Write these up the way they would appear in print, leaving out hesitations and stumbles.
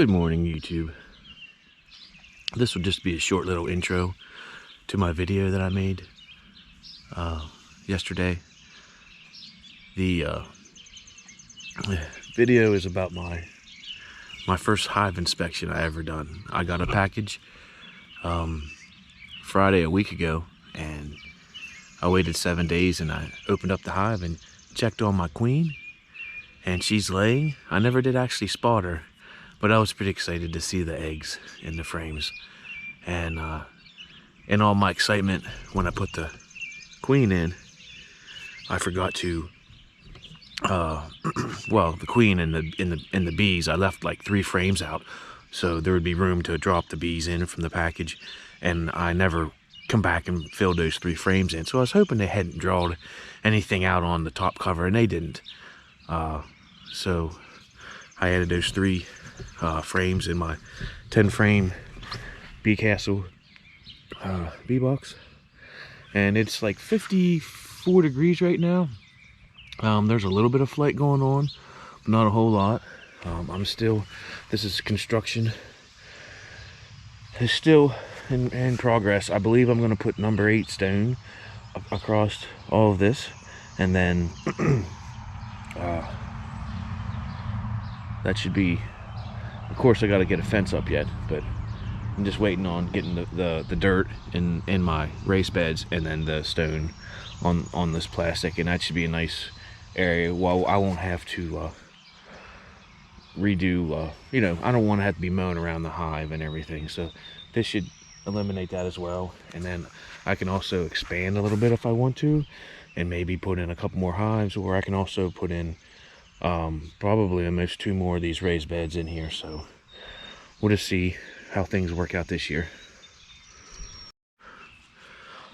Good morning, YouTube. This will just be a short little intro to my video that I made yesterday. The video is about my first hive inspection I ever done. I got a package Friday a week ago, and I waited 7 days, and I opened up the hive and checked on my queen, and she's laying. I never did actually spot her, but I was pretty excited to see the eggs in the frames. And in all my excitement, when I put the queen in, I forgot to well, the queen and the bees, I left like 3 frames out, so there would be room to drop the bees in from the package, and I never come back and fill those 3 frames in. So I was hoping they hadn't drawn anything out on the top cover, and they didn't. So I added those 3 frames in my 10 frame bee castle bee box, and it's like 54 degrees right now. There's a little bit of flight going on, but not a whole lot. This is construction. It's still in progress. I believe I'm going to put number 8 stone across all of this, and then that should be, of course I got to get a fence up yet, but I'm just waiting on getting the dirt in my raised beds, and then the stone on this plastic, and that should be a nice area. Well, I won't have to redo, you know, I don't want to have to be mowing around the hive and everything, so this should eliminate that as well. And then I can also expand a little bit if I want to, and maybe put in a couple more hives, or I can also put in probably almost 2 more of these raised beds in here. So we'll just see how things work out this year.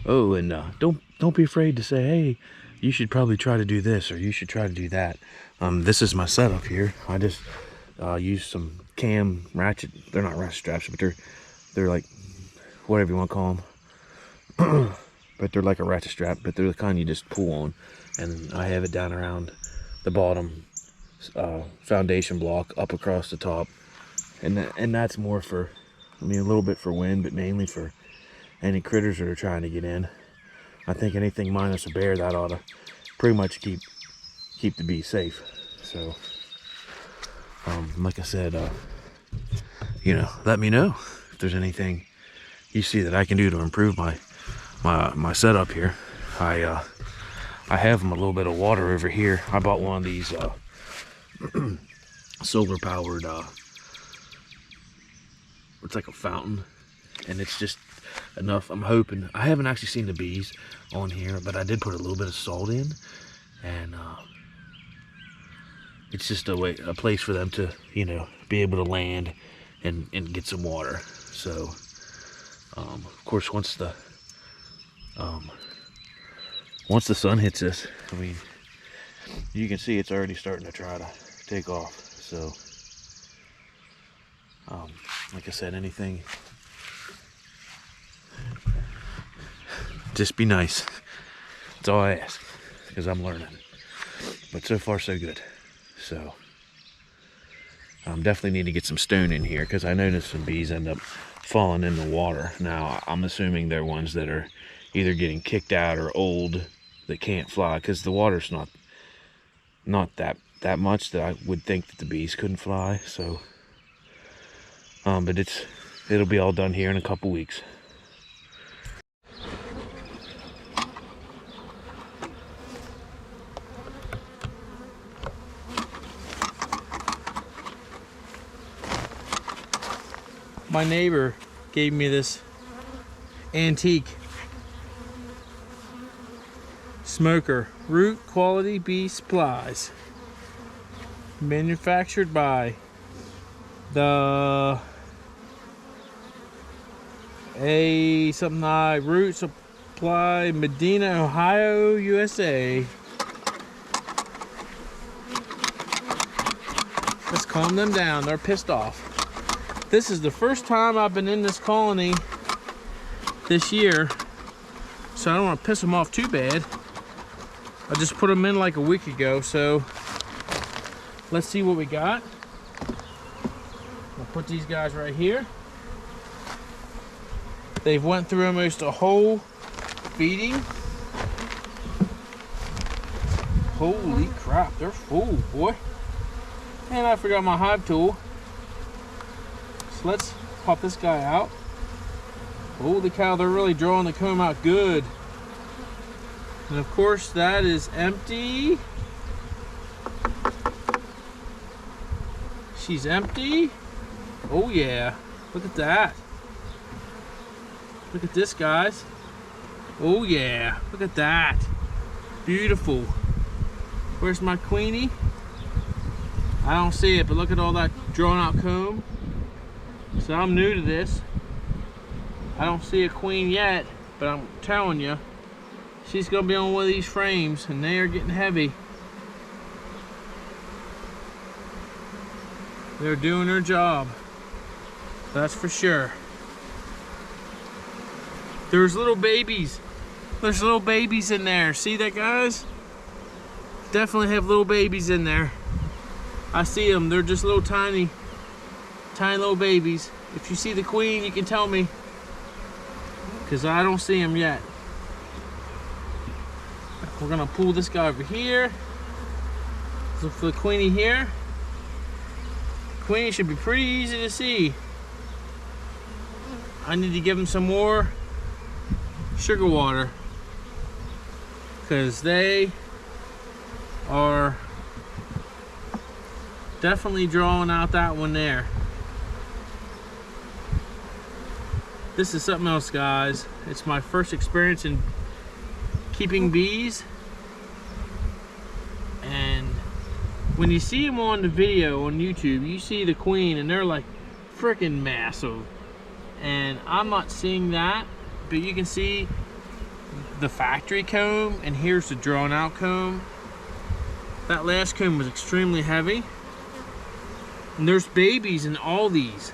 Oh, and don't be afraid to say, hey, you should probably try to do this, or you should try to do that. This is my setup here. I just use some cam ratchet. They're not ratchet straps, but they're like, whatever you want to call them. But they're like a ratchet strap, but they're the kind you just pull on. And I have it down around the bottom foundation block, up across the top, and that's more for, I mean, a little bit for wind, but mainly for any critters that are trying to get in. I think anything minus a bear, that ought to pretty much keep the bees safe. So like I said, you know, let me know if there's anything you see that I can do to improve my setup here. I have them a little bit of water over here. I bought one of these solar powered, it's like a fountain, and it's just enough. I'm hoping, I haven't actually seen the bees on here, but I did put a little bit of salt in, and it's just a place for them to, you know, be able to land and get some water. So of course, once the sun hits this, I mean, you can see it's already starting to try to take off. So like I said, anything, just be nice. That's all I ask, because I'm learning. But so far so good. So definitely need to get some stone in here, because I noticed some bees end up falling in the water. Now I'm assuming they're ones that are either getting kicked out or old that can't fly, because the water's not that much that I would think that the bees couldn't fly. So but it'll be all done here in a couple weeks. My neighbor gave me this antique smoker, Root Quality Bee Supplies, manufactured by the Root Supply, Medina, Ohio, USA. Let's calm them down, they're pissed off. This is the first time I've been in this colony this year, so I don't want to piss them off too bad. I just put them in like a week ago, so let's see what we got. I'll put these guys right here. They've went through almost a whole feeding. Holy crap, they're full, boy. And I forgot my hive tool. So let's pop this guy out. Holy cow, they're really drawing the comb out good. And of course, that is empty. She's empty. Oh yeah, look at that. Look at this, guys. Oh yeah, look at that. Beautiful. Where's my queenie? I don't see it, but look at all that drawn out comb. So I'm new to this. I don't see a queen yet, but I'm telling you, she's gonna be on one of these frames, and they are getting heavy. They're doing their job. That's for sure. There's little babies. There's little babies in there. See that, guys? Definitely have little babies in there. I see them. They're just little tiny little babies. If you see the queen, you can tell me, because I don't see them yet. We're gonna pull this guy over here. Look for the queenie here. Queenie should be pretty easy to see. I need to give them some more sugar water, because they are definitely drawing out that one there. This is something else, guys. It's my first experience in keeping bees, and when you see them on the video on YouTube, you see the queen and they're like freaking massive, and I'm not seeing that, but you can see the factory comb, and here's the drawn out comb. That last comb was extremely heavy, and there's babies in all these.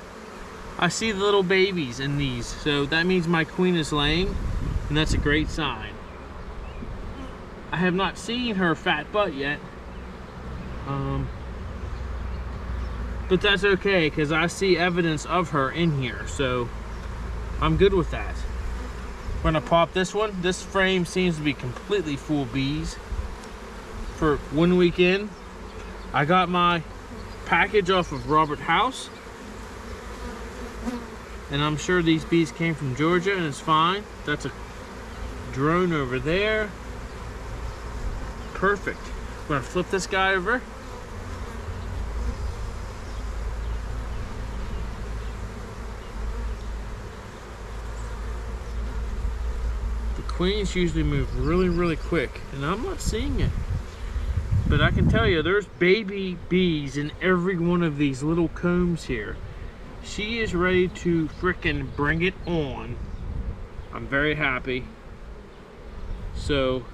I see the little babies in these, so that means my queen is laying, and that's a great sign. I have not seen her fat butt yet, but that's okay, because I see evidence of her in here, so I'm good with that. We're gonna pop this one. This frame seems to be completely full of bees for 1 week in. I got my package off of Robert House, and I'm sure these bees came from Georgia, and it's fine. That's a drone over there. Perfect. We're gonna flip this guy over. The queens usually move really quick, and I'm not seeing it. But I can tell you, there's baby bees in every one of these little combs here. She is ready to frickin' bring it on. I'm very happy. So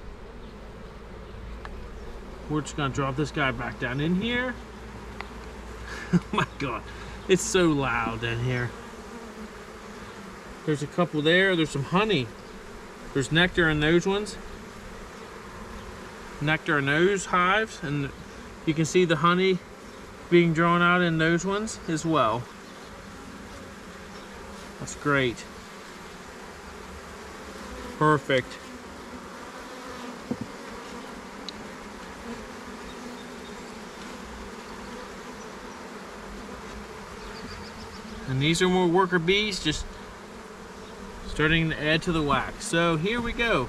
we're just gonna drop this guy back down in here. Oh my God, it's so loud in here. There's a couple there. There's some honey. There's nectar in those ones. Nectar in those hives, and you can see the honey being drawn out in those ones as well. That's great. Perfect. And these are more worker bees, just starting to add to the wax. So here we go.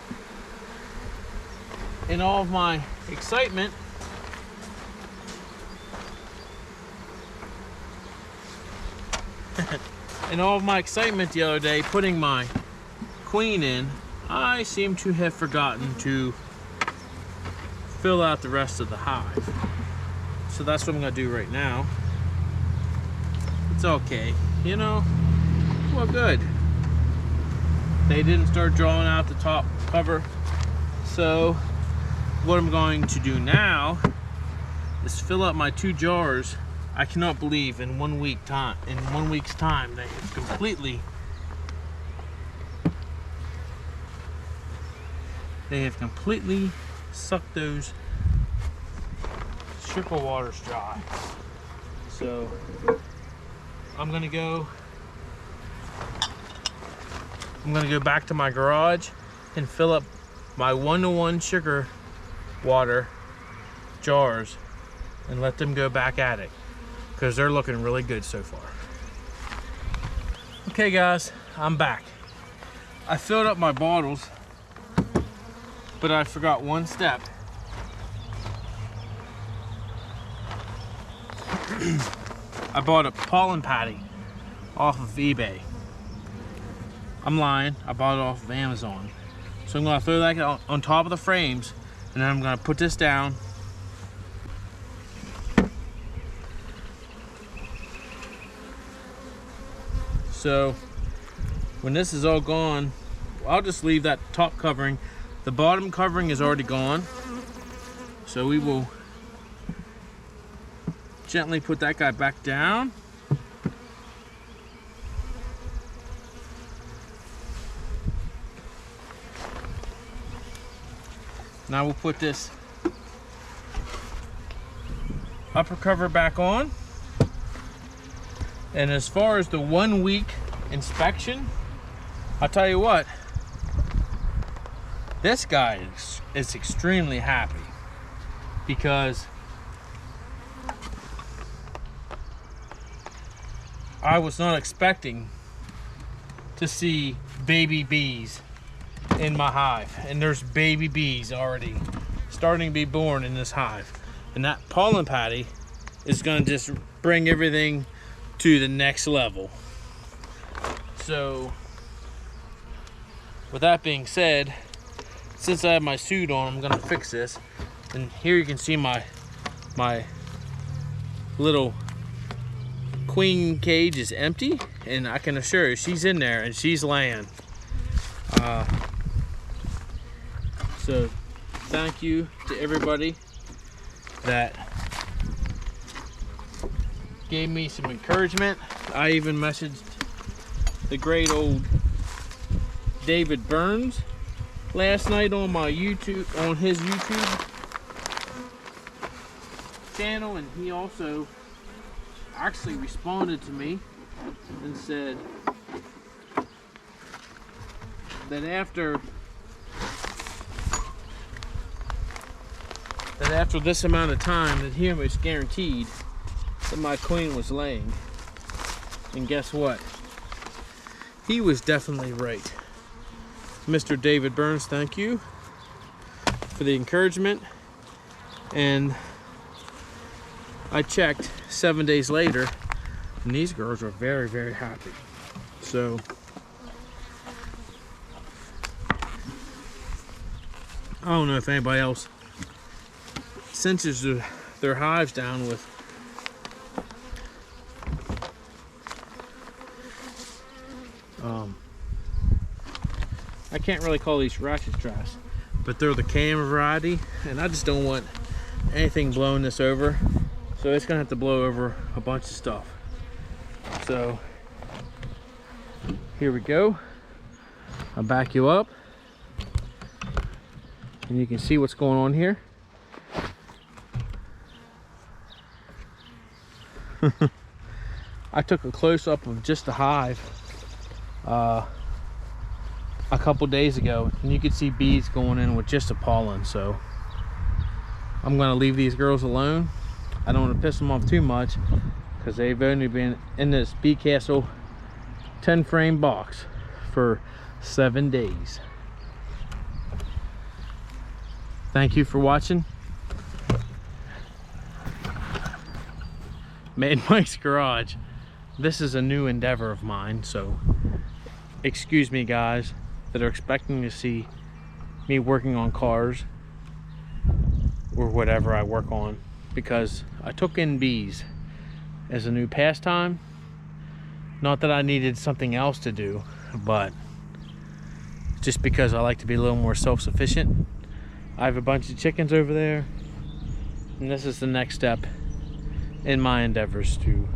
In all of my excitement, the other day, putting my queen in, I seem to have forgotten to fill out the rest of the hive. So that's what I'm gonna do right now. It's okay, you know, well, good. They didn't start drawing out the top cover. So what I'm going to do now is fill up my 2 jars. I cannot believe in 1 week's time they have completely sucked those sugar waters dry. So I'm gonna go back to my garage and fill up my 1-to-1 sugar water jars and let them go back at it, because they're looking really good so far. Okay guys, I'm back. I filled up my bottles, but I forgot one step. I bought a pollen patty off of eBay. I'm lying, I bought it off of Amazon. So I'm gonna throw that on top of the frames, and then I'm gonna put this down. So when this is all gone, I'll just leave that top covering. The bottom covering is already gone. So we will gently put that guy back down. Now we'll put this upper cover back on. And as far as the 1 week inspection, I'll tell you what, this guy is extremely happy, because I was not expecting to see baby bees in my hive, and there's baby bees already starting to be born in this hive, and that pollen patty is going to just bring everything to the next level. So with that being said, since I have my suit on, I'm going to fix this. And here you can see my little queen cage is empty, and I can assure you she's in there and she's laying. So thank you to everybody that gave me some encouragement. I even messaged the great old David Burns last night on my YouTube, on his YouTube channel, and he also actually responded to me and said that after this amount of time, that he was guaranteed that my queen was laying. And guess what? He was definitely right. Mr. David Burns, thank you for the encouragement. And I checked 7 days later, and these girls are very, very happy. So I don't know if anybody else cinches their hives down with I can't really call these ratchet straps, but they're the cam variety, and I just don't want anything blowing this over, so it's gonna have to blow over a bunch of stuff. So here we go. I'll back you up and you can see what's going on here. I took a close-up of just the hive a couple days ago, and you could see bees going in with just the pollen. So I'm gonna leave these girls alone. I don't want to piss them off too much, because they've only been in this bee castle 10 frame box for 7 days. Thank you for watching Mad Mike's Garage. This is a new endeavor of mine, so excuse me guys that are expecting to see me working on cars or whatever I work on, because I took in bees as a new pastime. Not that I needed something else to do, but just because I like to be a little more self-sufficient. I have a bunch of chickens over there, and this is the next step in my endeavors to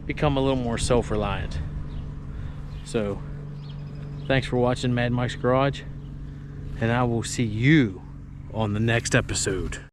become a little more self-reliant. So thanks for watching Mad Mike's Garage, and I will see you on the next episode.